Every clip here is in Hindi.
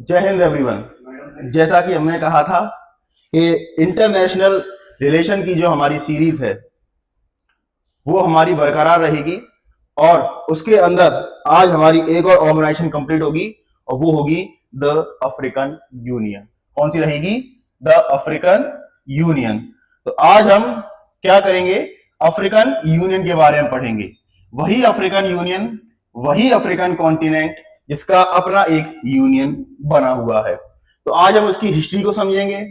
जय हिंद एवरीवन। जैसा कि हमने कहा था कि इंटरनेशनल रिलेशन की जो हमारी सीरीज है वो हमारी बरकरार रहेगी और उसके अंदर आज हमारी एक और ऑर्गेनाइजेशन कंप्लीट होगी और वो होगी द अफ्रीकन यूनियन। कौन सी रहेगी? The African union. तो आज हम क्या करेंगे? अफ्रीकन यूनियन के बारे में पढ़ेंगे। वही अफ्रीकन यूनियन, वही अफ्रीकन कॉन्टिनेंट जिसका अपना एक यूनियन बना हुआ है। तो आज हम उसकी हिस्ट्री को समझेंगे,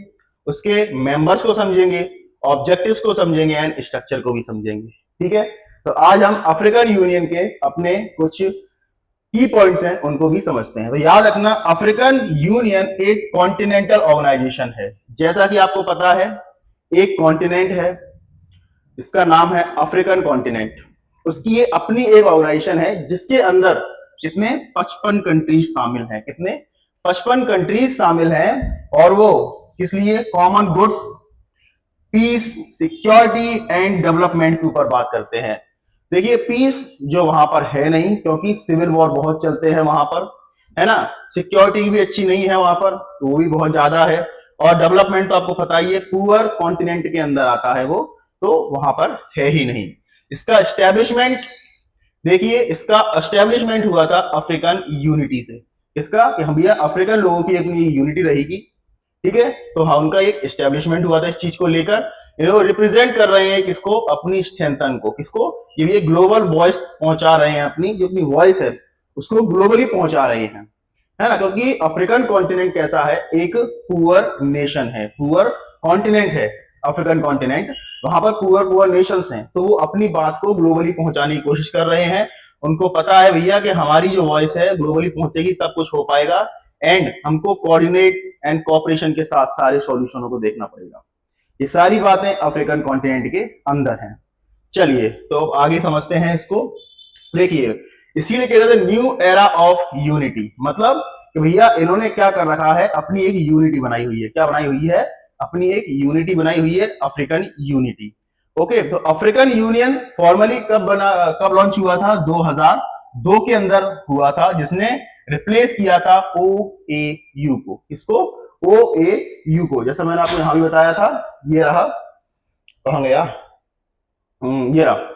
उसके मेंबर्स को समझेंगे, ऑब्जेक्टिव्स को समझेंगे एंड स्ट्रक्चर को भी समझेंगे। ठीक है, तो आज हम अफ्रीकन यूनियन के अपने कुछ की पॉइंट्स हैं उनको भी समझते हैं। तो याद रखना, अफ्रीकन यूनियन एक कॉन्टिनेंटल ऑर्गेनाइजेशन है। जैसा कि आपको पता है, एक कॉन्टिनेंट है, इसका नाम है अफ्रीकन कॉन्टिनेंट। उसकी ये अपनी एक ऑर्गेनाइजेशन है जिसके अंदर कितने 55 कंट्रीज शामिल हैं। कितने? 55 कंट्रीज शामिल हैं। और वो किस लिए? Common goods, peace, security and development के ऊपर बात करते हैं। देखिए, पीस जो वहां पर है नहीं, क्योंकि सिविल वॉर बहुत चलते हैं वहां पर, है ना। सिक्योरिटी भी अच्छी नहीं है वहां पर, तो वो भी बहुत ज्यादा है। और डेवलपमेंट तो आपको पता ही है, पुअर कॉन्टिनेंट के अंदर आता है वो, तो वहां पर है ही नहीं। इसका एस्टेब्लिशमेंट देखिए, इसका एस्टेब्लिशमेंट हुआ था अफ्रीकन यूनिटी से। इसका कि हम भैया अफ्रीकन लोगों की अपनी यूनिटी रहेगी। ठीक है, तो हाँ, उनका एक एस्टेब्लिशमेंट हुआ था इस चीज को लेकर। ये लोग रिप्रेजेंट कर रहे हैं किसको? अपनी स्ट्रेंथन को। किसको? ये ग्लोबल वॉइस पहुंचा रहे हैं, अपनी जो अपनी वॉइस है उसको ग्लोबली पहुंचा रहे हैं, है ना। क्योंकि अफ्रीकन कॉन्टिनेंट कैसा है? एक पुअर नेशन है, पुअर कॉन्टिनेंट है अफ्रीकन कॉन्टिनेंट। वहां पर पुअर पुअर नेशंस हैं, तो वो अपनी बात को ग्लोबली पहुंचाने की कोशिश कर रहे हैं। उनको पता है भैया कि हमारी जो वॉइस है ग्लोबली पहुंचेगी तब कुछ हो पाएगा, एंड हमको कोऑर्डिनेट एंड कोऑपरेशन के साथ सारे सॉल्यूशनों को देखना पड़ेगा। ये सारी बातें अफ्रीकन कॉन्टिनेंट के अंदर हैं। चलिए, तो आगे समझते हैं इसको। देखिए, इसीलिए कह रहे थे न्यू एरा ऑफ यूनिटी, मतलब कि भैया इन्होंने क्या कर रखा है? अपनी एक यूनिटी बनाई हुई है। क्या बनाई हुई है? अपनी एक यूनिटी बनाई हुई है, अफ्रीकन यूनिटी। ओके, तो अफ्रीकन यूनियन फॉर्मली कब बना, कब लॉन्च हुआ था? 2002 के अंदर हुआ था, जिसने रिप्लेस किया था ओ ए यू को। किसको? ओ ए यू को। जैसा मैंने आपको यहां भी बताया था, ये रहा, कहां गया, ये रहा,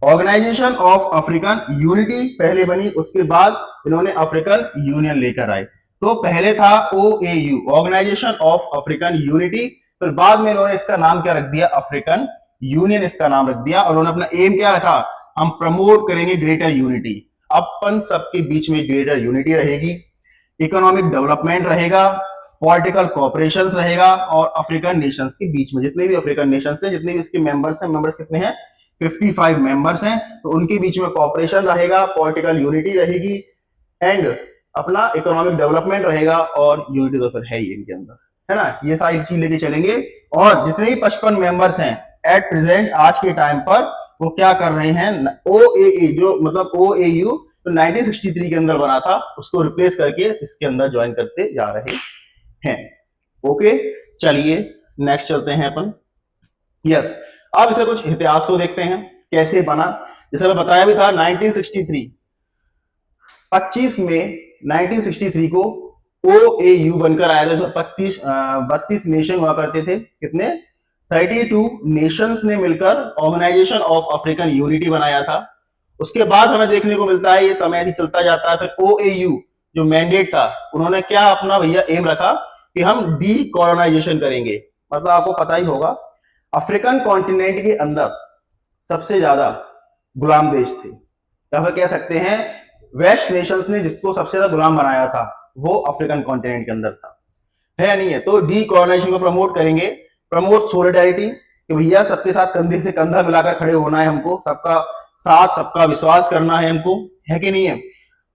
ऑर्गेनाइजेशन ऑफ अफ्रीकन यूनिटी पहले बनी, उसके बाद इन्होंने अफ्रीकन यूनियन लेकर आए। तो पहले था O A U, organisation of African Unity, फिर बाद में इन्होंने इसका नाम क्या रख दिया? अफ्रीकन यूनियन इसका नाम रख दिया। और उन्होंने अपना एम क्या रखा? हम प्रमोट करेंगे ग्रेटर यूनिटी। अपन सबके बीच में ग्रेटर यूनिटी रहेगी, इकोनॉमिक डेवलपमेंट रहेगा, पॉलिटिकल कोऑपरेशन रहेगा, और अफ्रीकन नेशंस के बीच में जितने भी अफ्रीकन नेशंस हैं, जितने भी इसके मेंबर्स हैं, मेंबर्स कितने हैं? 55 मेंबर्स हैं, तो उनके बीच में कोऑपरेशन रहेगा, पॉलिटिकल यूनिटी रहेगी, एंड अपना इकोनॉमिक डेवलपमेंट रहेगा। और यूनिटी तो फिर है ही इनके अंदर, है ना। ये सारी चीज लेके चलेंगे। और जितने भी 55 मेंबर्स हैं एट प्रेजेंट, आज के टाइम पर, वो क्या कर रहे हैं? ओ ए जो मतलब ओ ए यू तो 1963 के अंदर बना था, उसको रिप्लेस करके इसके अंदर ज्वाइन करते जा रहे हैं। ओके, चलिए नेक्स्ट चलते हैं अपन। यस, अब इसका कुछ इतिहास को देखते हैं, कैसे बना। जैसे मैं बताया भी था, 1963 25 मई 1963 को ओ ए यू बनकर आया था। 32 नेशन हुआ करते थे। कितने? 32 नेशंस ने मिलकर ऑर्गेनाइजेशन ऑफ अफ्रीकन यूनिटी बनाया था। उसके बाद हमें देखने को मिलता है, ये समय ऐसे चलता जाता है। फिर ओ ए यू जो मैंडेट था, उन्होंने क्या अपना भैया एम रखा कि हम डी कॉलोनाइजेशन करेंगे। मतलब आपको पता ही होगा, अफ्रीकन कॉन्टिनेंट के अंदर सबसे ज्यादा गुलाम देश थे, या फिर कह सकते हैं वेस्ट नेशंस ने जिसको सबसे ज्यादा गुलाम बनाया था वो अफ्रीकन कॉन्टिनेंट के अंदर था, है या नहीं है। तो डी कॉलोनाइजेशन को प्रमोट करेंगे, प्रमोट सोलिडारिटी, कि भैया सबके साथ कंधे से कंधा मिलाकर खड़े होना है हमको, सबका साथ, सबका विश्वास करना है हमको, है कि नहीं है।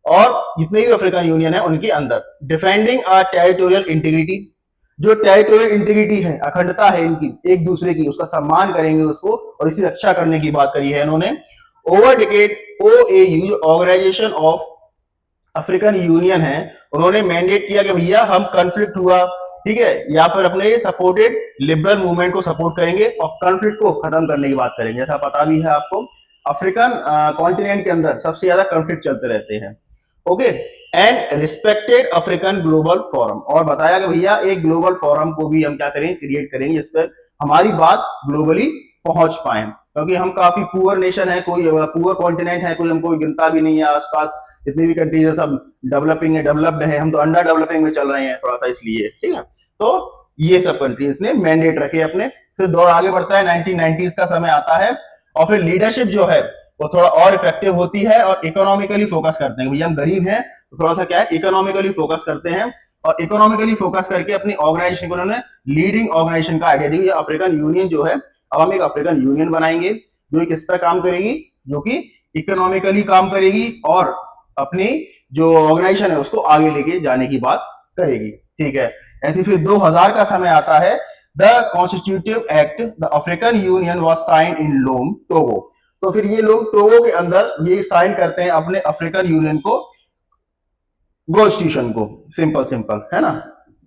और जितने भी अफ्रीकन यूनियन है उनके अंदर डिफेंडिंग अ टेरिटोरियल इंटीग्रिटी, जो टेरिटोरियल इंटीग्रिटी है, अखंडता है इनकी एक दूसरे की, उसका सम्मान करेंगे उसको, और इसी रक्षा करने की बात करी है इन्होंने। Over decade O A U organisation of African union है, उन्होंने मैंडेट किया कि भैया हम कॉन्फ्लिक्ट हुआ, ठीक है, या फिर अपने सपोर्टेड लिबरल मूवमेंट को सपोर्ट करेंगे और कॉन्फ्लिक्ट को खत्म करने की बात करेंगे। ऐसा पता भी है आपको, अफ्रीकन कॉन्टिनेंट के अंदर सबसे ज्यादा कॉन्फ्लिक्ट चलते रहते हैं। Okay, and respected African global forum, और बताया कि भैया एक ग्लोबल फोरम को भी हम क्या करेंगे, क्रिएट करेंगे, जिस पर हमारी बात ग्लोबली पहुंच पाए, क्योंकि हम काफी पुअर नेशन है, कोई पुअर कॉन्टिनेंट है, कोई हमको गिनता भी नहीं है, आसपास जितनी भी कंट्रीज है सब डेवलपिंग है, डेवलप्ड है, हम तो अंडर डेवलपिंग में चल रहे हैं थोड़ा सा, इसलिए ठीक है। तो ये सब कंट्रीज ने मैंडेट रखे अपने। फिर दौर आगे बढ़ता है, 1990s का समय आता है, और फिर लीडरशिप जो है वो थोड़ा और इफेक्टिव होती है, और इकोनॉमिकली फोकस करते हैं, भैया हम गरीब हैं तो थोड़ा सा क्या है, इकोनॉमिकली फोकस करते हैं, और इकोनॉमिकली फोकस करके अपनी ऑर्गेनाइजेशन को उन्होंने लीडिंग ऑर्गेनाइजेशन का आइडिया दिया, अफ्रीकन यूनियन जो है, अब हम एक अफ्रीकन यूनियन बनाएंगे जो किस पर काम करेगी, जो कि इकोनॉमिकली काम करेगी और अपनी जो ऑर्गेनाइजेशन है उसको आगे लेके जाने की बात करेगी, ठीक है। ऐसे फिर 2000 का समय आता है, the constitutive act the African union was sign in Lome Togo, तो फिर ये लोग टोगो के अंदर ये साइन करते हैं अपने अफ्रीकन यूनियन को, कॉन्स्टिट्यूशन को, सिंपल सिंपल है ना।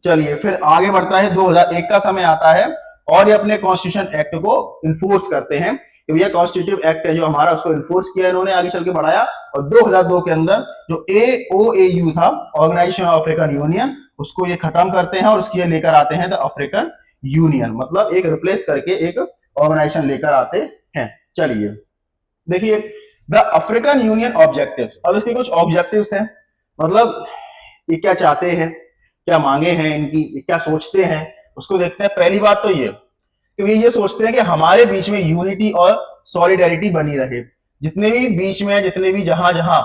चलिए फिर आगे बढ़ता है, 2001 का समय आता है, और ये अपने कॉन्स्टिट्यूशन एक्ट को इन्फोर्स करते हैं कि भैया कॉन्स्टिट्यूटिव एक्ट है जो हमारा, उसको इन्फोर्स किया इन्होंने, आगे चल के बढ़ाया, और 2002 के अंदर जो AOAU था, ऑर्गेनाइजेशन ऑफ अफ्रीकन यूनियन, उसको ये खत्म करते हैं और उसके लेकर आते हैं द अफ्रीकन यूनियन, मतलब एक रिप्लेस करके एक ऑर्गेनाइजेशन लेकर आते हैं। चलिए देखिए, द अफ्रीकन यूनियन ऑब्जेक्टिव्स, अब इसके कुछ ऑब्जेक्टिव्स हैं, मतलब ये क्या चाहते हैं, क्या मांगे हैं इनकी, ये क्या सोचते हैं, उसको देखते हैं। पहली बात तो ये सोचते हैं कि हमारे बीच में यूनिटी और सॉलिडेरिटी बनी रहे, जितने भी बीच में, जितने भी जहां जहां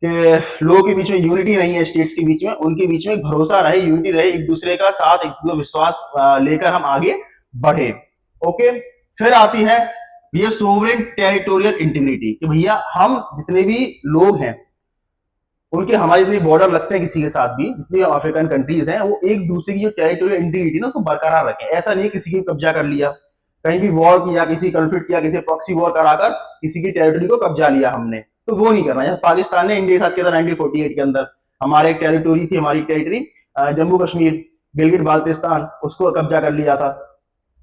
के लोगों के बीच में यूनिटी नहीं है, स्टेट्स के बीच में, उनके बीच में भरोसा रहे, यूनिटी रहे, एक दूसरे का साथ, एक दूसरे विश्वास लेकर हम आगे बढ़े। ओके, फिर आती है ये सोवरेन टेरिटोरियल इंटीग्रिटी, कि भैया हम जितने भी लोग हैं उनके, हमारे जितने बॉर्डर लगते हैं किसी के साथ भी, जितनी अफ्रीकन कंट्रीज हैं, वो एक दूसरे की जो टेरिटोरियल इंटीग्रिटी ना उसको बरकरार रखें। ऐसा नहीं किसी की कब्जा कर लिया, कहीं भी वॉर किया, किसी कॉन्फ्लिक्ट किया, किसी प्रॉक्सी वॉर कराकर किसी की टेरिटरी को कब्जा लिया हमने, तो वो नहीं करना। जैसे पाकिस्तान ने इंडिया के साथ किया था 1948 के अंदर, हमारे एक टेरिटोरी थी, हमारी टेरिटरी जम्मू कश्मीर, गिलगिट बाल्तिस्तान, उसको कब्जा कर लिया था,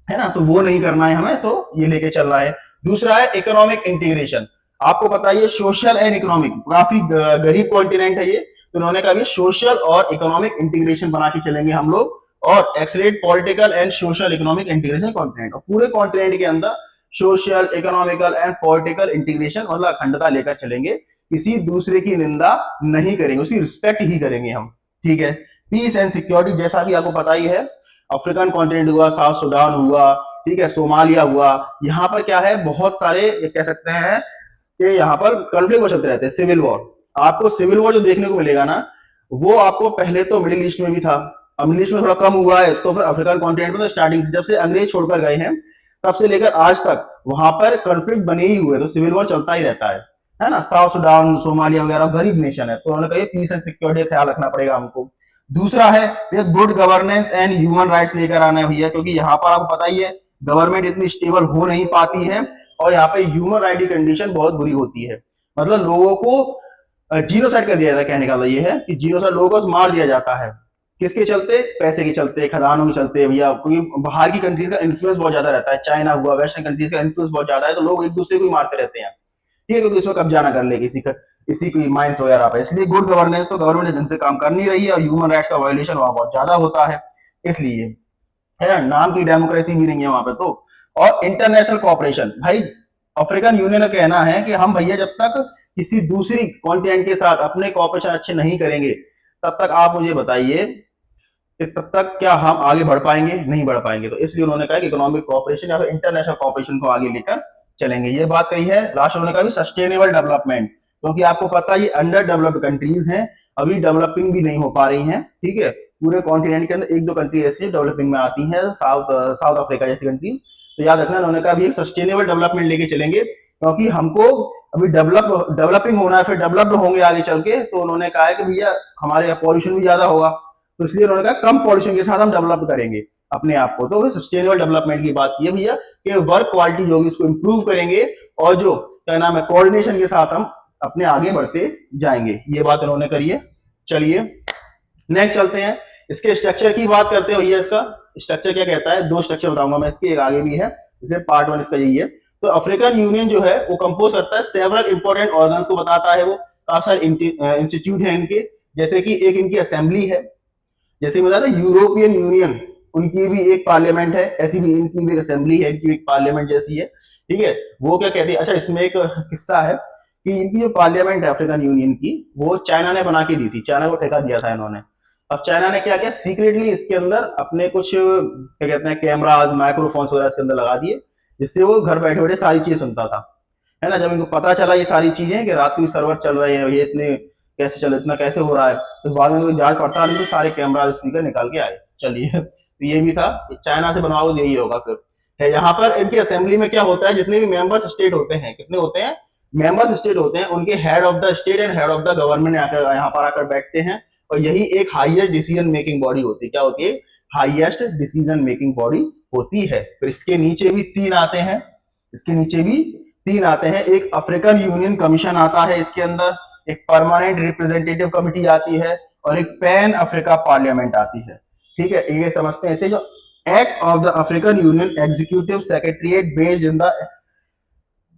है ना, तो वो नहीं करना है हमें, तो ये लेके चल रहा है। दूसरा है इकोनॉमिक इंटीग्रेशन, आपको पता है सोशल एंड इकोनॉमिक, काफी गरीब कॉन्टिनेंट है ये, तो उन्होंने कहा सोशल और इकोनॉमिक इंटीग्रेशन बना के चलेंगे हम लोग, और accelerate political and social economic integration continent, और पूरे कॉन्टिनेंट के अंदर social, economical and political integration, मतलब अखंडता लेकर चलेंगे, किसी दूसरे की निंदा नहीं करेंगे, उसकी रिस्पेक्ट ही करेंगे हम, ठीक है। पीस एंड सिक्योरिटी, जैसा कि आपको पता ही है, अफ्रीकन कॉन्टिनेंट हुआ, साउथ सुडान हुआ, ठीक है, सोमालिया हुआ, यहाँ पर क्या है, बहुत सारे कह सकते हैं कि यहाँ पर कॉन्फ्लिक्ट वो चलते रहते हैं, सिविल वॉर। आपको सिविल वॉर जो देखने को मिलेगा ना, वो आपको पहले तो मिडिल ईस्ट में भी था, अब मिडिल ईस्ट में थोड़ा कम हुआ है, तो फिर अफ्रीकन कॉन्टिनेंट में तो स्टार्टिंग से, जब से अंग्रेज छोड़कर गए हैं तब से लेकर आज तक वहां पर कॉन्फ्लिक्ट बने ही हुए, तो सिविल वॉर चलता ही रहता है ना। साउथ सुडान, सोमालिया वगैरह गरीब नेशन है, तो उन्होंने कहा पीस एंड सिक्योरिटी का ख्याल रखना पड़ेगा हमको। दूसरा है good governance and human rights लेकर आना है भैया, क्योंकि यहाँ पर आपको पता ही है गवर्नमेंट इतनी स्टेबल हो नहीं पाती है, और यहाँ पे ह्यूमन राइट की कंडीशन बहुत बुरी होती है, मतलब लोगों को जीनोसाइड कर दिया जाता है, कहने का ये है कि जीनोसाइड, लोगों को मार दिया जाता है, किसके चलते, पैसे के चलते, खदानों के चलते भैया, क्योंकि बाहर की कंट्रीज का इन्फ्लुएंस बहुत ज्यादा रहता है, चाइना हुआ, वेस्टर्न कंट्रीज का इन्फ्लुएंस बहुत ज्यादा है, तो लोग एक दूसरे को ही मारते रहते हैं, ठीक है, क्योंकि इसमें कब्जा ना कर ले इसी की माइंस वगैरह पे, इसलिए गुड गवर्नेंस तो गवर्नमेंट ढंग से काम कर नहीं रही है, और ह्यूमन राइट्स का वायोलेशन वहां बहुत ज्यादा होता है, इसलिए, है ना, नाम की डेमोक्रेसी भी नहीं है वहां पे तो। और इंटरनेशनल कोऑपरेशन, भाई अफ्रीकन यूनियन का कहना है कि हम भैया जब तक किसी दूसरी कॉन्टिनेंट के साथ अपने कोऑपरेशन अच्छे नहीं करेंगे, तब तक आप मुझे बताइए कि तब तक क्या हम आगे बढ़ पाएंगे, नहीं बढ़ पाएंगे, तो इसलिए उन्होंने कहा कि इकोनॉमिक कोऑपरेशन या फिर इंटरनेशनल कोऑपरेशन को आगे लेकर चलेंगे, ये बात कही है। लास्ट उन्होंने कहा भी सस्टेनेबल डेवलपमेंट, क्योंकि आपको पता है ये अंडर डेवलप्ड कंट्रीज हैं, अभी डेवलपिंग भी नहीं हो पा रही हैं, ठीक है, पूरे कॉन्टिनेंट के अंदर एक दो कंट्री ऐसी डेवलपिंग में आती हैं, साउथ अफ्रीका जैसी कंट्रीज, तो याद रखना उन्होंने कहा भी एक सस्टेनेबल डेवलपमेंट लेके चलेंगे, क्योंकि हमको अभी डेवलपिंग होना है, फिर डेवलप्ड होंगे आगे चल के, तो उन्होंने कहा है कि भैया हमारे यहाँ पॉल्यूशन भी ज्यादा होगा, तो इसलिए उन्होंने कहा कम पॉल्यूशन के साथ हम डेवलप करेंगे अपने आप को, तो सस्टेनेबल डेवलपमेंट की बात की है भैया, कि वर्क क्वालिटी जो होगी उसको इंप्रूव करेंगे, और जो क्या नाम है कोऑर्डिनेशन के साथ हम अपने आगे बढ़ते जाएंगे, ये बात उन्होंने करी है। चलिए नेक्स्ट चलते हैं, इसके स्ट्रक्चर की बात करते हैं भैया, इसका स्ट्रक्चर क्या कहता है, दो स्ट्रक्चर बताऊंगा मैं इसके, एक आगे भी है, इसलिए पार्ट 1 इसका यही है। तो अफ्रीकन यूनियन जो है वो कंपोज करता है सेवरल इंपॉर्टेंट ऑर्गन्स को बताता है, वो काफी सारे इंस्टीट्यूट है इनके, जैसे कि एक इनकी असेंबली है, जैसे बताया था यूरोपियन यूनियन, उनकी भी एक पार्लियामेंट है, ऐसी भी इनकी भी एक असेंबली है, इनकी एक पार्लियामेंट जैसी है, ठीक है। वो क्या कहती है, अच्छा इसमें एक किस्सा है कि इनकी जो पार्लियामेंट है अफ्रीकन यूनियन की, वो चाइना ने बना के दी थी, चाइना को ठेका दिया था इन्होंने। अब चाइना ने क्या किया, सीक्रेटली इसके अंदर अपने कुछ क्या कहते हैं कैमराज माइक्रोफोन्स वगैरह इसके अंदर लगा दिए, जिससे वो घर बैठे बैठे सारी चीज सुनता था, है ना। जब इनको पता चला ये सारी चीजें कि रात को भी सर्वर चल रहे हैं, ये इतने कैसे चल, इतना कैसे हो रहा है, तो बाद में जांच पड़ताल में तो सारे कैमरा स्पीकर निकाल के आए। चलिए तो ये भी था, चाइना से बनवाओ यही होगा फिर। है यहाँ पर इनकी असेंबली में क्या होता है, जितने भी मेंबर्स स्टेट होते हैं, कितने होते हैं मेंबर्स स्टेट होते हैं, उनके head of the state and head of the government यहाँ पर आकर बैठते हैं, और यही एक हाईएस्ट डिसीजन मेकिंग बॉडी होती है। क्या होती है, हाईएस्ट डिसीजन मेकिंग बॉडी होती है। फिर इसके नीचे भी तीन आते हैं, इसके नीचे भी तीन आते हैं, एक अफ्रीकन यूनियन कमीशन आता है इसके अंदर, एक परमानेंट रिप्रेजेंटेटिव कमिटी आती है, और एक पैन अफ्रीका पार्लियामेंट आती है, ठीक है। ये समझते हैं इसे, जो act of the African Union executive secretariat based in the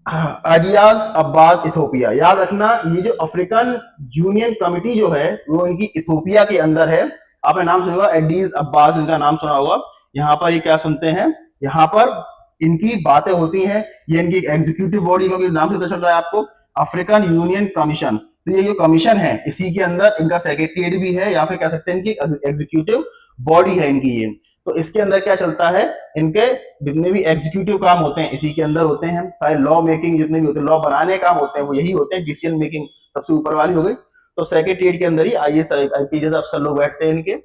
Addis Ababa Ethiopia. याद रखना, ये जो अफ्रीकन यूनियन कमिटी जो है वो इनकी इथोपिया के अंदर है। आपने नाम सुना होगा एडीज अब्बास, इनका नाम सुना होगा। यहाँ पर ये क्या सुनते हैं, यहाँ पर इनकी बातें होती हैं, ये इनकी एग्जीक्यूटिव बॉडी, क्योंकि नाम से पता चल रहा है आपको अफ्रीकन यूनियन कमीशन, तो ये जो कमीशन है इसी के अंदर इनका सेक्रेटरीट भी है, या फिर कह सकते हैं इनकी एग्जीक्यूटिव बॉडी है इनकी ये। तो इसके अंदर क्या चलता है, इनके जितने भी एग्जीक्यूटिव काम होते हैं इसी के अंदर होते हैं, सारे लॉ मेकिंग जितने भी होते हैं, लॉ बनाने काम होते हैं वो यही होते हैं, डिसीजन मेकिंग सबसे ऊपर वाली हो गई। तो सेक्रेटरीट के अंदर ही आईएएस आईपीएस अफसर लोग बैठते हैं इनके।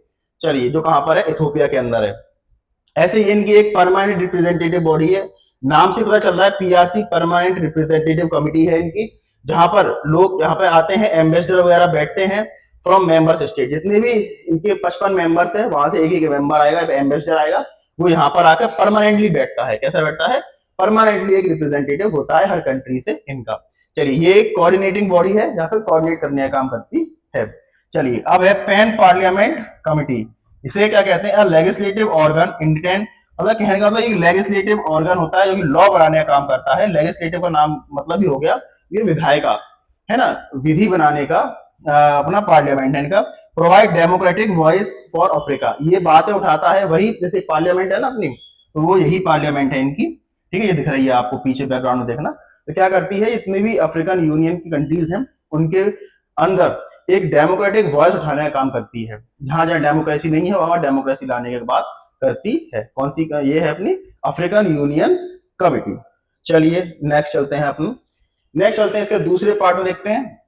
चलिए, जो कहां पर है, इथोपिया के अंदर है। ऐसे ही इनकी एक परमानेंट रिप्रेजेंटेटिव बॉडी है, नाम से पता चल रहा है पीआरसी परमानेंट रिप्रेजेंटेटिव कमिटी है इनकी, जहां पर लोग यहाँ पे आते हैं, एम्बेसडर वगैरह बैठते हैं फ्रॉम मेंबर्स स्टेट, जितने भी इनके 55 मेंबर्स है वहां से एक एक मेंबर आएगा, एम्बेसडर आएगा, वो यहाँ पर आकर परमानेंटली बैठता है। कैसा बैठता है, परमानेंटली एक रिप्रेजेंटेटिव होता है हर कंट्री से इनका। चलिए, ये एक कोऑर्डिनेटिंग बॉडी है, या फिर कोऑर्डिनेट करने का काम करती है। चलिए, अब है पैन पार्लियामेंट कमिटी। इसे क्या कहते हैं, लेजिस्लेटिव ऑर्गन इंडिपेंडेंट, मतलब कहने का मतलब एक लेजिस्लेटिव ऑर्गन होता है जो कि लॉ बनाने का काम करता है। लेजिस्लेटिव का नाम मतलब ही हो गया ये विधायिका, है ना, विधि बनाने का अपना पार्लियामेंट है इनका। Provide democratic voice for Africa, ये बातें उठाता है वही, जैसे पार्लियामेंट है ना अपनी, तो वो यही पार्लियामेंट है इनकी, ठीक है। ये दिख रही है आपको पीछे बैकग्राउंड में देखना। तो क्या करती है, जितनी भी अफ्रीकन यूनियन की कंट्रीज हैं उनके अंदर एक डेमोक्रेटिक वॉइस उठाने का काम करती है। जहां जहां डेमोक्रेसी नहीं है वहां डेमोक्रेसी लाने की बात करती है। कौन सी, ये है अपनी अफ्रीकन यूनियन कमिटी। चलिए नेक्स्ट चलते हैं इसके दूसरे पार्ट में देखते हैं।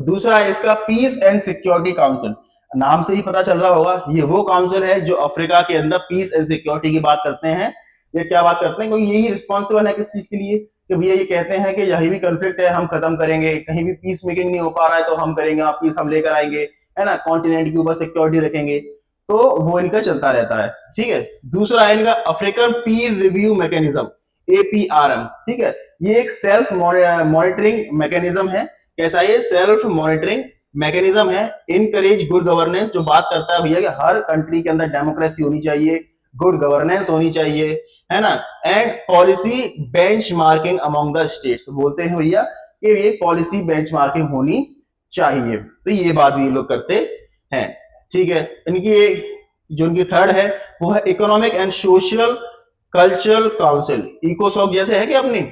दूसरा है इसका पीस एंड सिक्योरिटी काउंसिल। नाम से ही पता चल रहा होगा ये वो काउंसिल है जो अफ्रीका के अंदर पीस एंड सिक्योरिटी की बात करते हैं। ये क्या बात करते हैं, क्योंकि यही रिस्पॉन्सिबल है किस चीज के लिए, कि भैया ये कहते हैं कि यही भी कंफ्लिक्ट है हम खत्म करेंगे, कहीं भी पीस मेकिंग नहीं हो पा रहा है तो हम करेंगे, आप पीस हम लेकर आएंगे, है ना, कॉन्टिनेंट के ऊपर सिक्योरिटी रखेंगे, तो वो इनका चलता रहता है, ठीक है। दूसरा है इनका अफ्रीकन पीर रिव्यू मैकेनिज्म, APRM, ठीक है। ये एक सेल्फ मॉनिटरिंग मैकेनिज्म है। कैसा, ये सेल्फ मॉनिटरिंग मैकेनिज्म है। इनकरेज गुड गवर्नेंस, जो बात करता है भैया कि हर कंट्री के अंदर डेमोक्रेसी होनी चाहिए, गुड गवर्नेंस होनी चाहिए, है ना, and policy benchmarking among the states, बोलते हैं भैया कि ये पॉलिसी बेंचमार्किंग होनी चाहिए। तो ये बात भी ये लोग करते हैं, ठीक है। इनकी जो इनकी थर्ड है वो है economic and social cultural council. इकोसॉक जैसे है कि अपनी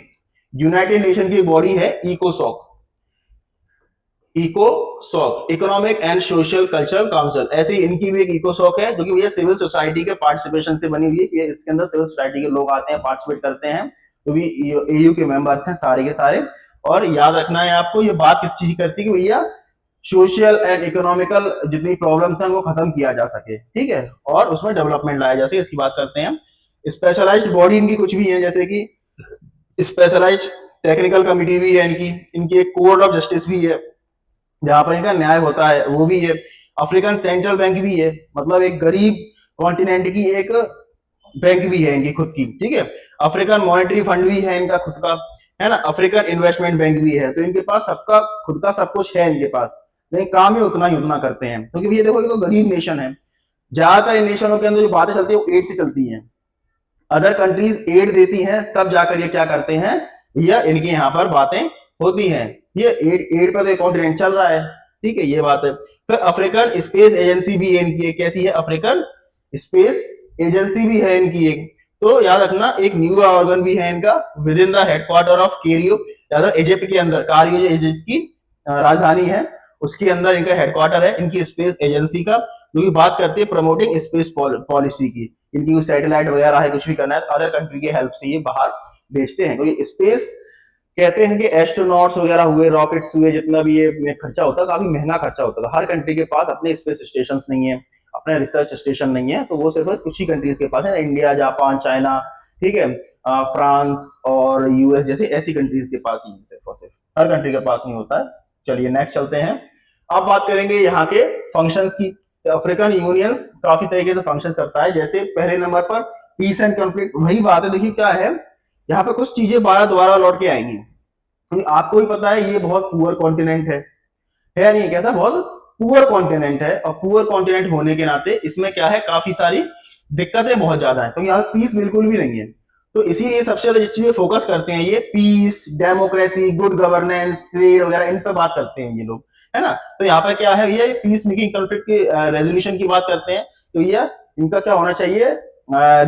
यूनाइटेड नेशन की बॉडी है इकोसॉक, economic and social cultural council, ऐसी इनकी भी एक इकोसॉक है, जो कि ये सिविल सोसाइटी के पार्टिसिपेशन से बनी हुई है। इसके अंदर सिविल सोसाइटी के लोग आते हैं, पार्टिसिपेट करते हैं, तो भी एयू के मेंबर्स हैं सारे के सारे। और याद रखना है आपको, ये बात किस चीज करती है कि भैया सोशल एंड इकोनॉमिकल जितनी प्रॉब्लम्स हैं वो खत्म किया जा सके, ठीक है, और उसमें डेवलपमेंट लाया जा सके, इसकी बात करते हैं। स्पेशलाइज्ड बॉडी इनकी कुछ भी है, जैसे कि स्पेशलाइज्ड टेक्निकल कमिटी भी है इनकी एक कोर्ट ऑफ जस्टिस भी है जहां पर इनका न्याय होता है, वो भी है। अफ्रीकन सेंट्रल बैंक भी है, मतलब एक गरीब कॉन्टिनेंट की एक बैंक भी है इनकी खुद की, ठीक है। अफ्रीकन मॉनेटरी फंड भी है इनका खुद का, है ना। अफ्रीकन इन्वेस्टमेंट बैंक भी है। तो इनके पास सबका खुद का सब कुछ है इनके पास, लेकिन काम ही उतना करते हैं, क्योंकि भैया देखो ये तो गरीब नेशन है। ज्यादातर इन नेशनों के अंदर जो बातें चलती है वो एड से चलती हैं। अदर कंट्रीज एड देती हैं तब जाकर ये क्या करते हैं भैया, इनके यहाँ पर बातें होती हैं। ये एड पे तो कॉन्टिनेंट चल रहा है, ठीक है, ये बात है। फिर अफ्रीकन स्पेस एजेंसी भी इनकी एक कैसी है, अफ्रीकन स्पेस एजेंसी भी है इनकी एक। तो याद रखना एक न्यू ऑर्गन भी है इनका within the headquarter of Cairo, Egypt के अंदर, कारियो जो इजिप्ट की राजधानी है उसके अंदर इनका हेडक्वार्टर है इनकी स्पेस एजेंसी का, जो कि बात करती है प्रमोटिंग स्पेस पॉलिसी की। इनकी सैटेलाइट वगैरह है, कुछ भी करना है तो अदर कंट्री की हेल्प से ये बाहर भेजते हैं, क्योंकि स्पेस कहते हैं कि एस्ट्रोनॉट्स वगैरह हुए, रॉकेट्स हुए, जितना भी ये खर्चा होता है काफी महंगा खर्चा होता है। हर कंट्री के पास अपने स्पेस स्टेशन नहीं है, अपने रिसर्च स्टेशन नहीं है, तो वो सिर्फ कुछ ही कंट्रीज के पास है, इंडिया, जापान, चाइना, ठीक है, फ्रांस और यूएस जैसे ऐसी कंट्रीज के पास ही सिर्फ और सिर्फ, हर कंट्री के पास नहीं होता है। चलिए नेक्स्ट चलते हैं। अब बात करेंगे यहाँ के फंक्शंस की। अफ्रीकन यूनियन काफी तरीके से फंक्शन करता है, जैसे पहले नंबर पर पीस एंड कॉन्फ्लिक्ट, वही बात है, देखिए क्या है यहाँ पे कुछ चीजें बारह दोबारा लौट के आएंगी, क्योंकि आपको ही पता है ये बहुत पुअर कॉन्टिनेंट है नहीं, कैसा बहुत पुअर कॉन्टिनेंट है, और पुअर कॉन्टिनेंट होने के नाते इसमें क्या है काफी सारी दिक्कतें बहुत ज्यादा है, क्योंकि यहाँ पीस बिल्कुल भी नहीं है। तो इसीलिए सबसे ज्यादा जिस चीज पे फोकस करते हैं ये peace, democracy, good governance, trade वगैरह, इन पे बात करते हैं ये लोग, है ना। तो यहाँ पे क्या है, ये पीस मेकिंग कॉन्फ्लिक्ट की रेजोल्यूशन की बात करते हैं, तो ये इनका क्या होना चाहिए,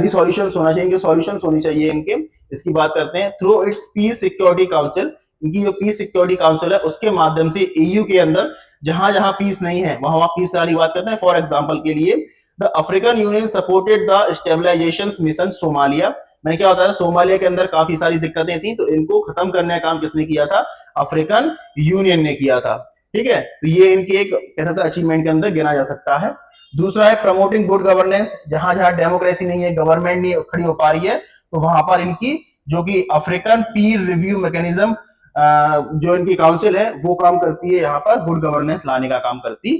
रिसोल्यूशन होना चाहिए, इनके सॉल्यूशन होनी चाहिए इनके, इसकी बात करते हैं। Through it's piece security council, इनकी जो पीस सिक्योरिटी काउंसिल है उसके माध्यम से ईयू के अंदर जहां जहां पीस नहीं है वहां वहां पीस लाने की बात करते हैं। फॉर एग्जांपल के लिए the African union supported the stabilisation mission Somalia, मैंने क्या होता है सोमालिया के अंदर काफी सारी दिक्कतें थी, तो इनको खत्म करने का काम किसने किया था, अफ्रीकन यूनियन ने किया था, ठीक है। तो ये इनकी एक कैसा था अचीवमेंट के अंदर गिना जा सकता है। दूसरा है प्रमोटिंग गुड गवर्नेंस, जहां जहां डेमोक्रेसी नहीं है, गवर्नमेंट नहीं खड़ी हो पा रही है, तो वहां पर इनकी जो कि अफ्रीकन पीर रिव्यू मैकेनिज्म जो इनकी काउंसिल है वो काम करती है, यहाँ पर गुड गवर्नेंस लाने का काम करती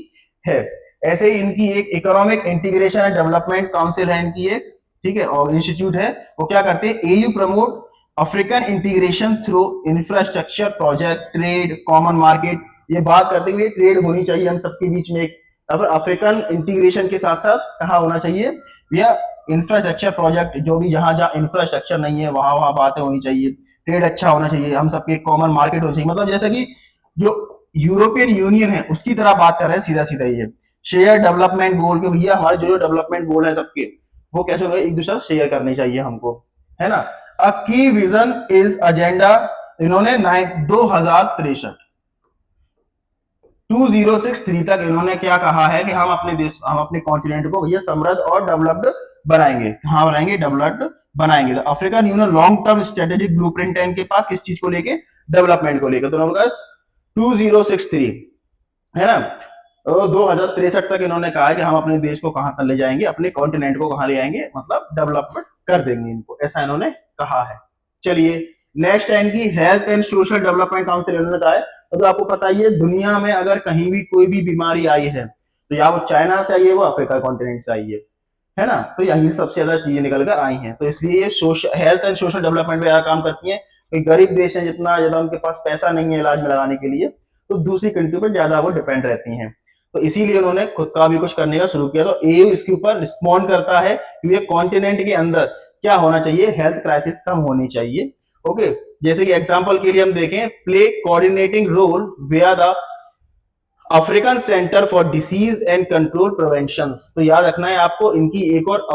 है। ऐसे ही इनकी एक economic integration and development council है इनकी एक, ठीक है, और इंस्टीट्यूट है, वो क्या करते हैं, AU promote African integration through infrastructure project, trade, common market, ये बात करते हुए ट्रेड होनी चाहिए हम सबके बीच में। अफ्रीकन इंटीग्रेशन के साथ साथ कहा होना चाहिए भैया इंफ्रास्ट्रक्चर प्रोजेक्ट, जो भी जहां जहां इंफ्रास्ट्रक्चर नहीं है वहां वहां बातें होनी चाहिए, ट्रेड अच्छा होना चाहिए, हम सबके कॉमन मार्केट होना चाहिए, मतलब जैसे कि जो यूरोपियन यूनियन है उसकी तरह बात कर रहे हैं सीधा सीधा। ये शेयर डेवलपमेंट गोल के भैया हमारे जो डेवलपमेंट गोल है सबके वो कैसे होंगे, एक दूसरा शेयर करने चाहिए हमको, है ना। अ की विजन इज एजेंडा, इन्होंने 2063 2063 तक इन्होंने क्या कहा है कि हम अपने देश, हम अपने कॉन्टिनेंट को भैया समृद्ध और डेवलप्ड बनाएंगे, कहां बनाएंगे, डेवलप्ड बनाएंगे। तो African union long term strategic blueprint है इनके पास, किस चीज को लेके, डेवलपमेंट को लेकर। तो 2063 है ना, तो 2063 तक इन्होंने कहा है कि हम अपने देश को कहां तक ले जाएंगे, अपने कॉन्टिनेंट को कहां ले जाएंगे, मतलब डेवलपमेंट कर देंगे इनको, ऐसा इन्होंने कहा है। चलिए नेक्स्ट है इनकी health and social development council, इन्होंने कहा है तो आपको पता ही है दुनिया में अगर कहीं भी कोई भी बीमारी आई है तो या वो चाइना से आई है, वो अफ्रीका कॉन्टिनेंट से आई है ना, तो यही सबसे ज्यादा चीजें निकल कर आई हैं। तो इसलिए ये social health and social development पे काम करती है। कोई गरीब देश है जितना ज्यादा उनके पास पैसा नहीं है इलाज में लगाने के लिए, तो दूसरी कंट्री पर ज्यादा वो डिपेंड रहती हैं, तो इसीलिए उन्होंने खुद का भी कुछ करने का शुरू किया। तो एयू इसके ऊपर रिस्पॉन्ड करता है कि ये कॉन्टिनेंट के अंदर क्या होना चाहिए, हेल्थ क्राइसिस कम होनी चाहिए। ओके, जैसे कि एग्जांपल के लिए हम देखें, play coordinating role via the African centre for disease and control prevention. तो याद रखना है आपको, इनकी एक और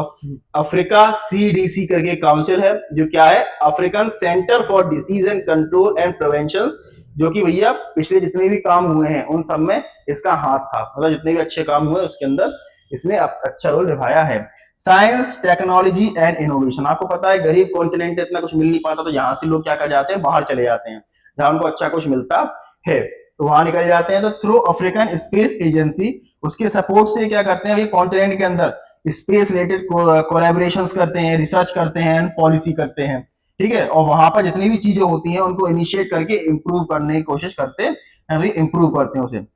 अफ्रीका सीडीसी करके काउंसिल है, जो क्या है, African centre for disease and control and prevention, जो कि भैया पिछले जितने भी काम हुए हैं उन सब में इसका हाथ था, मतलब जितने भी अच्छे काम हुए उसके अंदर इसने अच्छा रोल निभाया है। साइंस, टेक्नोलॉजी एंड इनोवेशन, आपको पता है गरीब कॉन्टिनेंट इतना कुछ मिल नहीं पाता, तो यहाँ से लोग क्या कर जाते हैं, बाहर चले जाते हैं जहां उनको अच्छा कुछ मिलता है, तो वहां निकल जाते हैं। तो थ्रू अफ्रीकन स्पेस एजेंसी, उसके सपोर्ट से क्या करते हैं, कॉन्टिनेंट के अंदर स्पेस रिलेटेड कोलैबोरेशन करते हैं, रिसर्च करते हैं, पॉलिसी करते हैं, ठीक है, और वहां पर जितनी भी चीजें होती हैं उनको इनिशिएट करके इंप्रूव करने की कोशिश करते हैं, इंप्रूव करते हैं उसे।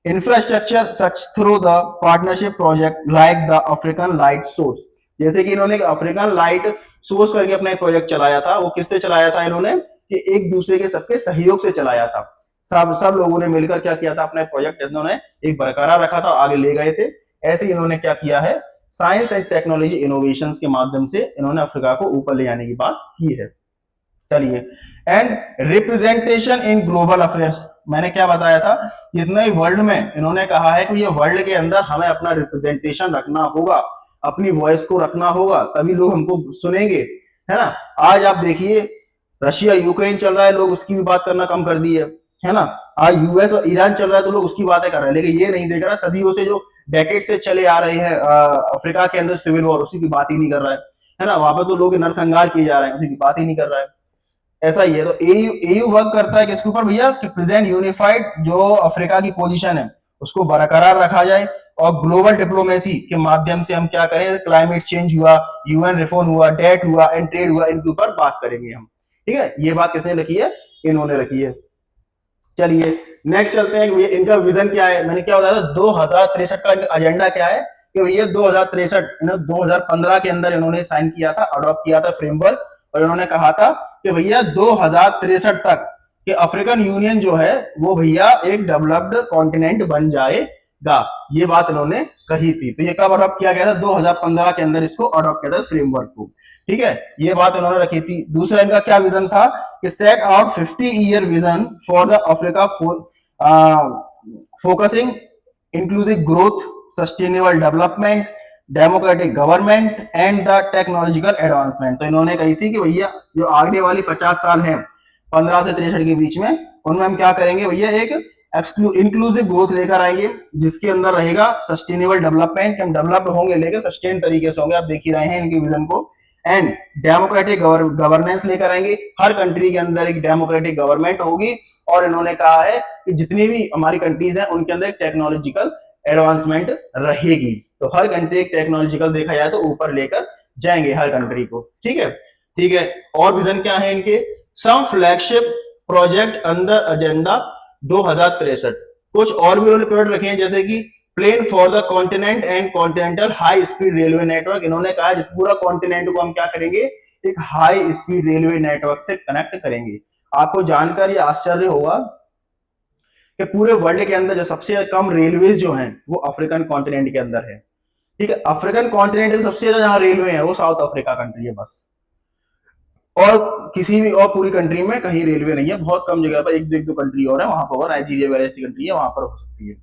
Infrastructure such through the partnership project like the African light source, जैसे कि इन्होंने अफ्रीकन लाइट सोर्स करके अपना एक प्रोजेक्ट चलाया था, वो किससे चलाया था इन्होंने, कि एक दूसरे के सबके सहयोग से चलाया था, सब लोगों ने मिलकर क्या किया था, अपना प्रोजेक्ट इन्होंने एक बरकरार रखा था, आगे ले गए थे। ऐसे ही इन्होंने क्या किया है, साइंस एंड टेक्नोलॉजी इनोवेशंस के माध्यम से इन्होंने अफ्रीका को ऊपर ले जाने की बात की है। चलिए, and representation in global affairs, मैंने क्या बताया था, जितने वर्ल्ड में इन्होंने कहा है कि ये वर्ल्ड के अंदर हमें अपना रिप्रेजेंटेशन रखना होगा, अपनी वॉइस को रखना होगा, तभी लोग हमको सुनेंगे, है ना। आज आप देखिए रशिया यूक्रेन चल रहा है, लोग उसकी भी बात करना कम कर दी है ना। आज यूएस और ईरान चल रहा है तो लोग उसकी बातें कर रहे हैं, लेकिन ये नहीं देख रहा सदियों से जो डेकेड से चले आ रहे हैं अफ्रीका के अंदर सिविल वॉर, उसी की बात ही नहीं कर रहा है ना। वहां पर तो लोग नरसंहार किए जा रहे हैं, उसी की बात ही नहीं कर रहा है। ऐसा ही है। तो एयू वर्क करता है किसके ऊपर भैया, कि प्रेजेंट यूनिफाइड जो अफ्रीका की पोजीशन है उसको बरकरार रखा जाए, और ग्लोबल डिप्लोमेसी के माध्यम से हम क्या करें, क्लाइमेट चेंज हुआ, यूएन रिफॉर्म हुआ, डेट हुआ, एंड ट्रेड हुआ, इनके ऊपर बात करेंगे हम। ठीक है, ये बात किसने रखी है, इन्होंने रखी है। चलिए नेक्स्ट चलते हैं कि भैया इनका विजन क्या है। मैंने क्या बताया था, 2063 का एजेंडा क्या है, कि भैया 2063 2015 के अंदर इन्होंने साइन किया था, अडॉप्ट किया था फ्रेमवर्क, और इन्होंने कहा था कि भैया 2063 तक कि अफ्रीकन यूनियन जो है वो भैया एक डेवलप्ड कॉन्टिनेंट बन जाएगा। ये बात इन्होंने कही थी। तो ये कब अडॉप्ट किया गया था, 2015 के अंदर इसको अडॉप्ट किया था फ्रेमवर्क को। ठीक है, ये बात इन्होंने रखी थी। दूसरा इनका क्या विजन था, कि set out 50-year vision for the Africa focusing inclusive growth, sustainable development, democratic government and the technological advancement. तो इन्होंने कही थी कि भैया जो आगे वाली 50 साल है 15 से 63 के बीच में, उनमें हम क्या करेंगे भैया, एक इंक्लूसिव ग्रोथ लेकर आएंगे, जिसके अंदर रहेगा सस्टेनेबल डेवलपमेंट, हम डेवलप होंगे लेकिन सस्टेन तरीके से होंगे, आप देख ही रहे हैं इनके विजन को, एंड डेमोक्रेटिक गवर्नेंस लेकर आएंगे, हर कंट्री के अंदर एक डेमोक्रेटिक गवर्नमेंट होगी, और इन्होंने कहा है कि जितनी भी हमारी कंट्रीज हैं उनके अंदर एक टेक्नोलॉजिकल एडवांसमेंट रहेगी। तो हर कंट्री एक टेक्नोलॉजिकल देखा जाए तो ऊपर लेकर जाएंगे हर कंट्री को। ठीक है, ठीक है। और विजन क्या है इनके, सम फ्लैगशिप प्रोजेक्ट अंडर एजेंडा 2063, कुछ और भी उन्होंने प्रोजेक्ट रखे हैं, जैसे कि plan for the continent and continental high speed railway network. इन्होंने कहा पूरा कॉन्टिनेंट को हम क्या करेंगे, एक हाई स्पीड रेलवे नेटवर्क से कनेक्ट करेंगे। आपको जानकर ये आश्चर्य होगा कि पूरे वर्ल्ड के अंदर जो सबसे कम रेलवे जो हैं वो अफ्रीकन कॉन्टिनेंट के अंदर है। ठीक है, अफ्रीकन कॉन्टिनेंट में सबसे ज्यादा जहां रेलवे है वो साउथ अफ्रीका कंट्री है बस, और किसी भी और पूरी कंट्री में कहीं रेलवे नहीं है। बहुत कम जगह पर, एक दो कंट्री और है वहां पर होगा, नाइजीरिया वगैरह ऐसी कंट्री है वहां पर हो सकती है,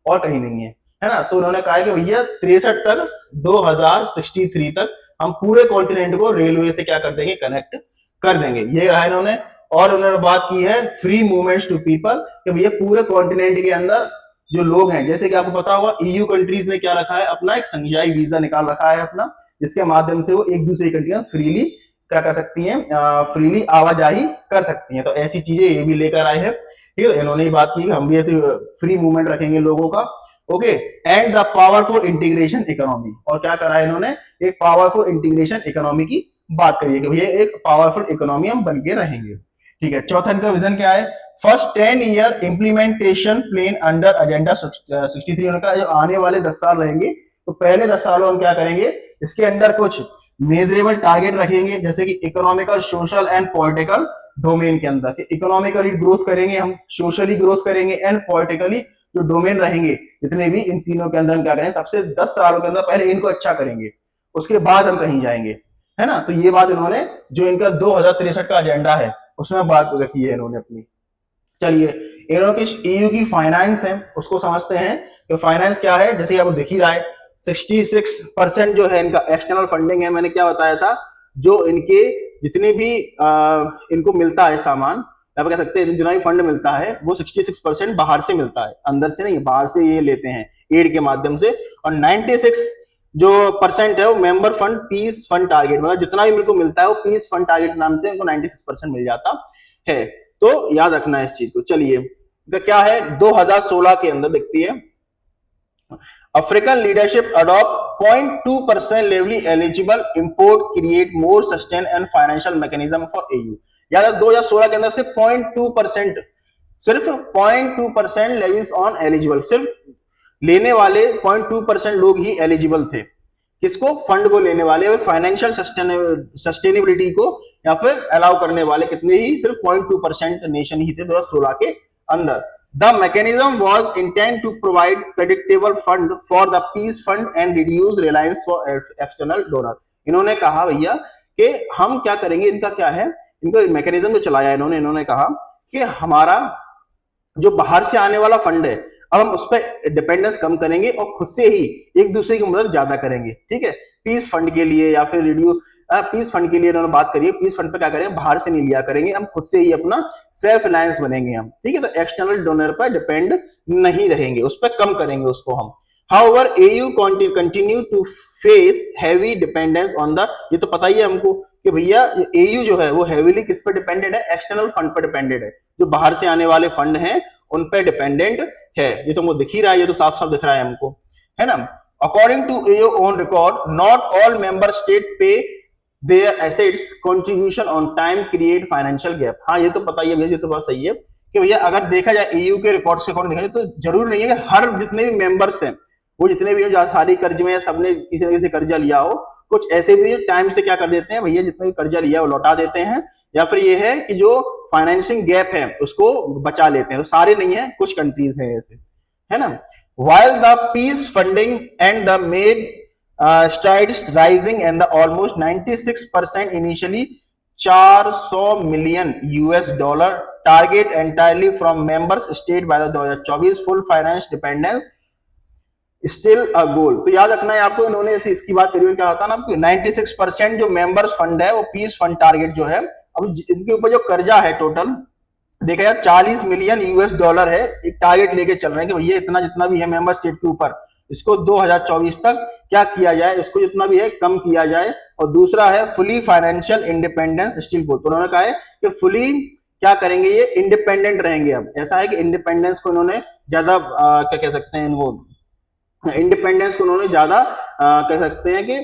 और कहीं नहीं है ना। तो उन्होंने कहा कि भैया 63 तक 2063 तक हम पूरे कॉन्टिनेंट को रेलवे से क्या कर देंगे, कनेक्ट कर देंगे। ये रहा इन्होंने। और उन्होंने बात की है फ्री मूवमेंट्स टू पीपल, कि भैया पूरे कॉन्टिनेंट के अंदर जो लोग हैं, जैसे कि आपको पता होगा ईयू कंट्रीज ने क्या रखा है, अपना एक संघीय वीजा निकाल रखा है अपना, जिसके माध्यम से वो एक दूसरे कंट्री फ्रीली क्या कर सकती हैं, फ्रीली आवाजाही कर सकती हैं। तो ऐसी चीजें ये भी लेकर आए हैं। ठीक है, इन्होंने बात की हम भी ऐसे फ्री मूवमेंट रखेंगे लोगों का। Okay, and the powerful integration economy, और क्या करा है इन्होंने, एक पावरफुल इंटीग्रेशन इकोनॉमी की बात करिए कि भैया एक पावरफुल इकोनॉमी हम बन के रहेंगे। ठीक है, चौथा इनका विजन क्या है, first 10-year implementation plan under agenda 63। उनका जो आने वाले 10 साल रहेंगे, तो पहले 10 सालों हम क्या करेंगे, इसके अंदर कुछ मेजरेबल टारगेट रखेंगे, जैसे कि economical, social and political domain के अंदर इकोनॉमिकली ग्रोथ करेंगे हम, सोशली ग्रोथ करेंगे, एंड पॉलिटिकली जो डोमेन रहेंगे जितने भी, इन तीनों के अंदर हम क्या करेंगे, सबसे 10 सालों के अंदर पहले इनको अच्छा करेंगे, उसके बाद हम कहीं जाएंगे, है ना। तो ये बात इन्होंने जो इनका 2063 का एजेंडा है उसमें बात रखी है इन्होंने अपनी। चलिए, इन्होंने ईयू की फाइनेंस है उसको समझते हैं कि फाइनेंस क्या है। जैसे आप दिख ही रहा है 66% जो है इनका एक्सटर्नल फंडिंग है। मैंने क्या बताया था, जो इनके जितने भी इनको मिलता है सामान, आप कह सकते हैं जितना भी फंड मिलता है वो 66% बाहर से मिलता है, अंदर से नहीं, बाहर से ये लेते हैं एड के माध्यम से। और 96 जो परसेंट है वो member fund peace fund target, मतलब जितना भी मेरे को मिलता है वो पीस फंड टारगेट नाम से इनको 96% मिल जाता है। तो याद रखना है इस चीज को। चलिए, क्या है 2016 के अंदर देखती है, African leadership adopt 0.2% levy eligible import create more sustain and financial mechanism for AU. याद 2016 के अंदर सिर्फ 0.2%, सिर्फ 0.2% लेवीज ऑन एलिजिबल, सिर्फ लेने वाले 0.2% लोग ही एलिजिबल थे। किसको, फंड को लेने वाले, फाइनेंशियल सस्टेनेबिलिटी को या फिर अलाउ करने वाले कितने ही, सिर्फ 0.2% नेशन ही थे 2016 के अंदर। The mechanism was intended to provide predictable fund for the peace fund and reduce reliance for external donor। इन्होंने कहा भैया कि हम क्या करेंगे, इनका क्या है इनको मैकेनिज्म जो चलाया इन्होंने कहा कि हमारा जो बाहर से आने वाला फंड है अब हम उस पर डिपेंडेंस कम करेंगे और खुद से ही एक दूसरे की मदद ज्यादा करेंगे, ठीक है। पीस फंड के लिए या फिर पीस फंड के लिए इन्होंने बात करी है, पीस फंड पे क्या करेंगे, बाहर से नहीं लिया करेंगे, हम खुद से ही अपना सेल्फ रिलायंस बनेंगे हम, ठीक है। तो एक्सटर्नल डोनर पर डिपेंड नहीं रहेंगे, उस पर कम करेंगे उसको हम। However, AU continue to face heavy dependence on the, ये तो पता ही है हमको कि भैया AU जो है वो हेवीली किस पर डिपेंडेंट है, एक्सटर्नल फंड पर डिपेंडेंट है, जो बाहर से आने वाले फंड हैं उन पर डिपेंडेंट है। ये तो हमको दिख ही रहा है, ये तो साफ साफ दिख रहा है हमको, है ना। According to AU on record, not all member state pay their assets contribution on time create financial gap। हाँ ये तो पता ही है भैया, ये तो बात सही है कि भैया अगर देखा जाए EU के रिकॉर्ड्स के अकॉर्डिंग देखा जाए तो जरूर नहीं है कि हर जितने भी मेंबर्स हैं वो जितने भी सारी कर्ज में या सबने किसी न किसी कर्जा लिया हो, कुछ ऐसे भी टाइम से क्या कर देते हैं भैया, जितना भी कर्जा लिया वो लौटा देते हैं, या फिर ये है कि जो फाइनेंसिंग गैप है उसको बचा लेते हैं। तो सारे नहीं है, कुछ कंट्रीज हैं ऐसे, है ना। while the peace funding and the made strides rising and the almost 96% initially $400 million target entirely from members state by the 2024 full finance dependence still a goal. तो याद रखना है आपको, इन्होंने इसकी बात करी, क्या होता है ना, 96% जो मेंबर्स फंड है वो पीस फंड टारगेट जो है, अब इनके ऊपर जो कर्जा है टोटल देखा जाए $40 मिलियन है, एक टारगेट लेके चल रहे हैं कि भैया इतना जितना भी है मेंबर स्टेट के ऊपर इसको 2024 तक क्या किया जाए, इसको जितना भी है कम किया जाए। और दूसरा है फुली फाइनेंशियल इंडिपेंडेंस स्टिल गोल। तो उन्होंने कहा है कि फुली क्या करेंगे, ये इंडिपेंडेंट रहेंगे। अब ऐसा है कि इंडिपेंडेंस को इन्होंने ज्यादा क्या कह सकते हैं, इनको इंडिपेंडेंस को उन्होंने ज्यादा कह सकते हैं कि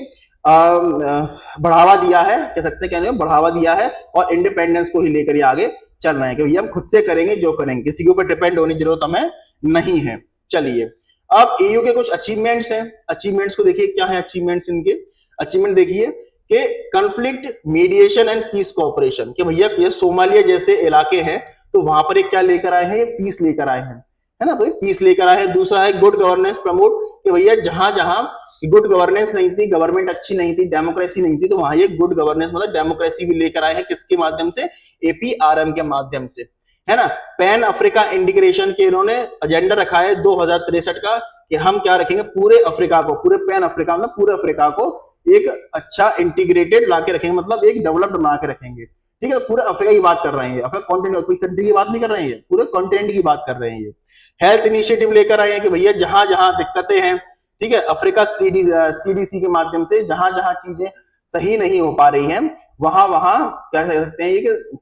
बढ़ावा दिया है, कह सकते हैं क्या बढ़ावा दिया है, और इंडिपेंडेंस को ही लेकर आगे चल रहे हैं कि भैया हम खुद से करेंगे जो करेंगे, किसी के ऊपर डिपेंड होने की जरूरत हमें नहीं है। चलिए अब EU के कुछ अचीवमेंट्स हैं, अचीवमेंट्स को देखिए क्या है अचीवमेंट्स इनके। अचीवमेंट देखिए कि conflict mediation and peace cooperation, कि भैया ये सोमालिया जैसे इलाके हैं तो वहां पर एक क्या लेकर आए हैं, पीस लेकर आए हैं, है ना। तो पीस लेकर आए हैं। दूसरा है गुड गवर्नेंस प्रमोट, कि भैया जहां जहां गुड गवर्नेंस नहीं थी, गवर्नमेंट अच्छी नहीं थी, डेमोक्रेसी नहीं थी, तो वहां ये गुड गवर्नेंस मतलब डेमोक्रेसी भी लेकर आए हैं, किसके माध्यम से, APRM के माध्यम से, है ना। पैन अफ्रीका इंटीग्रेशन के इन्होंने एजेंडा रखा है 2063 का, कि हम क्या रखेंगे, पूरे अफ्रीका को, पूरे पैन अफ्रीका मतलब पूरे अफ्रीका को एक अच्छा इंटीग्रेटेड ला के रखेंगे, मतलब एक डेवलप्ड बना के रखेंगे, ठीक है। पूरे अफ्रीका की बात कर रहे हैं, अफ्रीका कॉन्टिनेंट, कोई कंट्री की बात नहीं कर रहे हैं, पूरे कॉन्टिनेंट की बात कर रहे हैं। ये हेल्थ इनिशिएटिव लेकर आए हैं कि भैया जहां जहां दिक्कतें हैं, ठीक है, अफ्रीका CDC के माध्यम से जहां जहां चीजें सही नहीं हो पा रही हैं वहां वहां क्या कह सकते हैं कि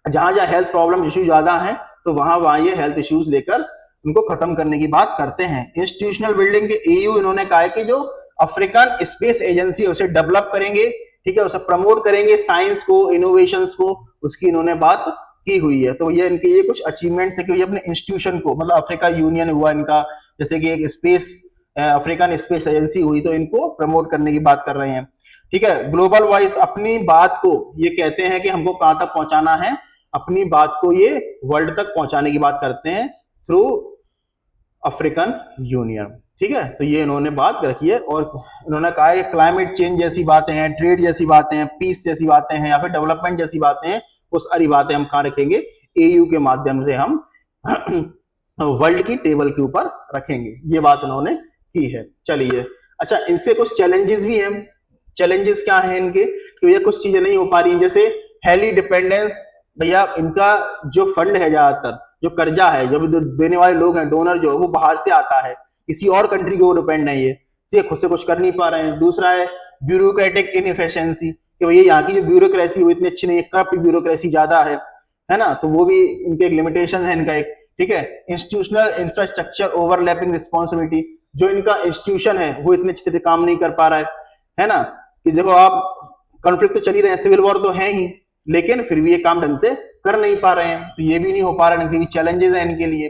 जहां जहां हेल्थ प्रॉब्लम इश्यू ज्यादा है तो वहां वहां ये हेल्थ इश्यूज लेकर उनको खत्म करने की बात करते हैं। इंस्टीट्यूशनल बिल्डिंग के EU इन्होंने कहा है कि जो अफ्रीकन स्पेस एजेंसी उसे डेवलप करेंगे, ठीक है, उसे प्रमोट करेंगे, साइंस को, इनोवेशंस को, उसकी इन्होंने बात की हुई है। तो ये इनके ये कुछ अचीवमेंट्स है कि अपने इंस्टीट्यूशन को, मतलब अफ्रीका यूनियन हुआ इनका, जैसे कि एक स्पेस अफ्रीकन स्पेस एजेंसी हुई, तो इनको प्रमोट करने की बात कर रहे हैं, ठीक है। ग्लोबल वॉइस, अपनी बात को ये कहते हैं कि हमको कहां तक पहुंचाना है, अपनी बात को ये वर्ल्ड तक पहुंचाने की बात करते हैं थ्रू अफ्रीकन यूनियन, ठीक है। तो ये इन्होंने बात रखी है, और इन्होंने कहा है क्लाइमेट चेंज जैसी बातें हैं, ट्रेड जैसी बातें हैं, पीस जैसी बातें हैं, या फिर डेवलपमेंट जैसी बातें हैं, वो सारी बातें हम कहां रखेंगे, EU के माध्यम से हम वर्ल्ड की टेबल के ऊपर रखेंगे, ये बात इन्होंने की है। चलिए अच्छा, इनसे कुछ चैलेंजेस भी हैं। चैलेंजेस क्या है इनके, कि भैया कुछ चीजें नहीं हो पा रही हैं, जैसे हेली डिपेंडेंस, भैया इनका जो फंड है, ज्यादातर जो कर्जा है, जो देने वाले लोग हैं, डोनर जो वो बाहर से आता है, किसी और कंट्री के ऊपर डिपेंड नहीं है, ये खुद से कुछ कर नहीं पा रहे हैं। दूसरा है ब्यूरोक्रेटिक इनएफिशिएंसी, कि भैया यहाँ की जो ब्यूरोक्रेसी वो इतनी अच्छी नहीं है, करप्ट ब्यूरोक्रेसी ज्यादा है ना, तो वो भी इनके एक लिमिटेशन है इनका एक, ठीक है। इंस्टीट्यूशनल इंफ्रास्ट्रक्चर ओवरलैपिंग रिस्पॉन्सिबिलिटी, जो इनका इंस्टीट्यूशन है वो इतने अच्छे से काम नहीं कर पा रहा है ना, कि देखो आप कॉन्फ्लिक्ट तो चल ही रहे हैं, सिविल वॉर तो है ही, लेकिन फिर भी ये काम ढंग से कर नहीं पा रहे हैं, तो ये भी नहीं हो पा रहा है, इनके भी चैलेंजेस हैं इनके लिए,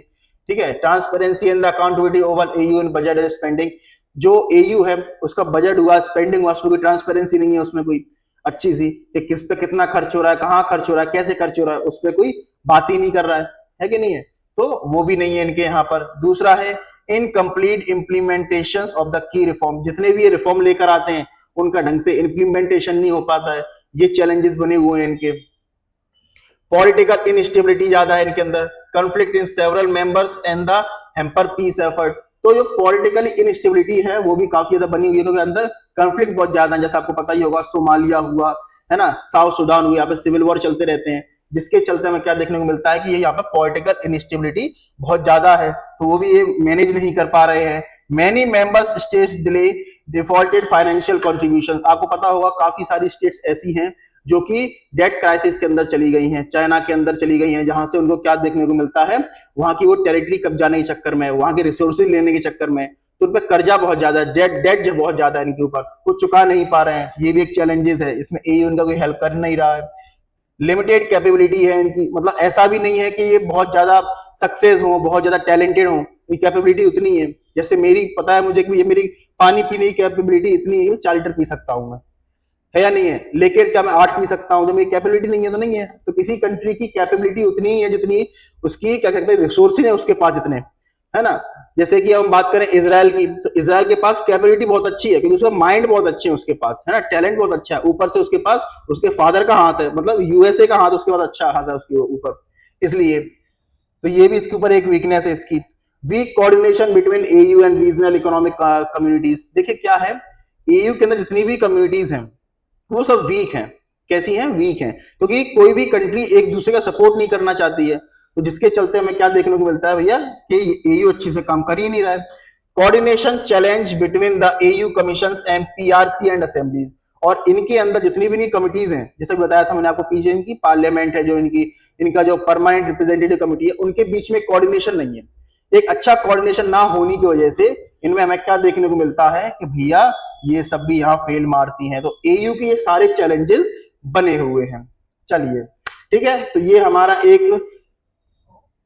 ठीक है। Transparency and the accountability over EU in budget and spending, जो EU है उसका बजट हुआ, स्पेंडिंग हुआ, उसमें कोई ट्रांसपेरेंसी नहीं है, उसमें कोई अच्छी सी कि किस पे कितना खर्च हो रहा है, कहाँ खर्च हो रहा है, कैसे खर्च हो रहा है, उस पर कोई बात ही नहीं कर रहा है कि नहीं है, तो वो भी नहीं है इनके यहाँ पर। दूसरा है incomplete implementation of the key reform, जितने भी ये रिफॉर्म लेकर आते हैं उनका ढंग से इम्प्लीमेंटेशन नहीं हो पाता है, ये चैलेंजेस बने हुए हैं इनके। पॉलिटिकल इनस्टेबिलिटी ज्यादा है इनके अंदर, conflict in several members and the hamper peace effort. तो जो पॉलिटिकल इनस्टेबिलिटी है वो भी काफी ज्यादा बनी हुई है, क्योंकि अंदर कॉन्फ्लिक्ट बहुत ज्यादा है, जैसा आपको पता ही होगा सोमालिया हुआ है ना, साउथ सुडान हुआ, यहाँ पे सिविल वॉर चलते रहते हैं, जिसके चलते हमें क्या देखने को मिलता है कि ये यहाँ पे पॉलिटिकल इनस्टेबिलिटी बहुत ज्यादा है, तो वो भी ये मैनेज नहीं कर पा रहे हैं। Many members states delay defaulted financial contribution. आपको पता होगा काफी सारी स्टेट्स ऐसी हैं जो कि डेट क्राइसिस के अंदर चली गई हैं, चाइना के अंदर चली गई हैं, जहां से उनको क्या देखने को मिलता है, वहां की वो टेरिटरी कब्जाने के चक्कर में, वहां के रिसोर्सेज लेने के चक्कर में, तो उन पर कर्जा बहुत ज्यादा है, डेट जो बहुत ज्यादा है इनके ऊपर, वो चुका नहीं पा रहे हैं, ये भी एक चैलेंजेस है, इसमें एयू उनका कोई हेल्प कर नहीं रहा है। लिमिटेड कैपेबिलिटी है इनकी, मतलब ऐसा भी नहीं है कि ये बहुत ज्यादा सक्सेस हो, बहुत ज्यादा टैलेंटेड हो, कैपेबिलिटी उतनी है, जैसे मेरी पता है मुझे कि ये मेरी पानी पीने की कैपेबिलिटी इतनी है, 4 लीटर पी सकता हूं मैं, है या नहीं है, लेकिन क्या मैं 8 पी सकता हूं, जब मेरी कैपेबिलिटी नहीं है तो नहीं है। तो किसी कंट्री की कैपेबिलिटी उतनी ही है जितनी उसकी क्या कहते हैं रिसोर्सेज है उसके पास जितने, है ना। जैसे कि हम बात करें इसराइल की, तो इसराइल के पास कैपेबिलिटी बहुत अच्छी है, क्योंकि उसका माइंड बहुत अच्छे है उसके पास, है ना, टैलेंट बहुत अच्छा है, ऊपर से उसके पास उसके फादर का हाथ है, मतलब यूएसए का हाथ उसके पास अच्छा हाथ है उसके ऊपर, इसलिए तो ये भी इसके ऊपर एक वीकनेस है इसकी। Weak coordination between AU and regional economic communities. देखिए क्या है, एयू के अंदर जितनी भी कम्युनिटीज हैं वो सब वीक हैं। कैसी हैं? वीक हैं, क्योंकि कोई भी कंट्री एक दूसरे का सपोर्ट नहीं करना चाहती है, तो जिसके चलते हमें क्या देखने को मिलता है भैया कि एयू अच्छे से काम कर ही नहीं रहा है। Coordination challenge between the AU commissions and PRC and assemblies. और इनके अंदर जितनी भी कमिटीज हैं, जैसे बताया था मैंने आपको पीछे, इनकी पार्लियामेंट है जो इनकी, इनका जो परमानेंट रिप्रेजेंटेटिव कमिटी है, उनके बीच में कोऑर्डिनेशन नहीं है। एक अच्छा कोऑर्डिनेशन ना होने की वजह से इनमें हमें क्या देखने को मिलता है कि भैया ये सब भी यहाँ फेल मारती हैं। तो एयू के ये सारे चैलेंजेस बने हुए हैं। चलिए ठीक है, तो ये हमारा एक,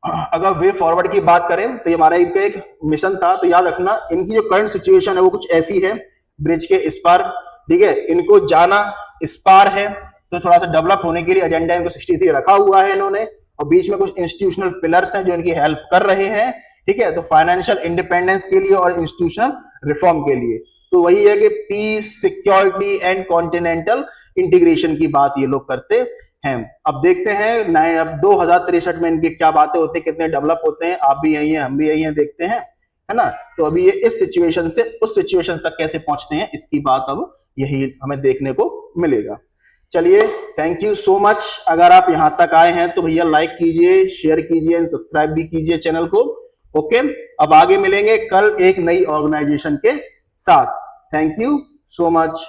अगर वे फॉरवर्ड की बात करें तो ये हमारा इनका एक मिशन था। तो याद रखना इनकी जो करंट सिचुएशन है वो कुछ ऐसी है, ब्रिज के इस पार, ठीक है, इनको जाना इस पार है, तो थोड़ा सा डेवलप होने के लिए एजेंडा इनको 63 रखा हुआ है इन्होंने, और बीच में कुछ इंस्टीट्यूशनल पिलर्स हैं जो इनकी हेल्प कर रहे हैं, ठीक है, तो फाइनेंशियल इंडिपेंडेंस के लिए और इंस्टीट्यूशनल रिफॉर्म के लिए। तो वही है कि peace, security and continental integration की बात ये लोग करते हैं। अब देखते हैं अब 2063 में इनकी क्या बातें होती है, कितने डेवलप होते हैं, आप भी यही हैं हम भी यही हैं, देखते हैं, है ना। तो अभी ये इस सिचुएशन से उस सिचुएशन तक कैसे पहुंचते हैं इसकी बात अब यही हमें देखने को मिलेगा। चलिए, थैंक यू सो मच। अगर आप यहां तक आए हैं तो भैया लाइक कीजिए, शेयर कीजिए एंड सब्सक्राइब भी कीजिए चैनल को। ओके, अब आगे मिलेंगे कल एक नई ऑर्गेनाइजेशन के साथ। Thank you so much.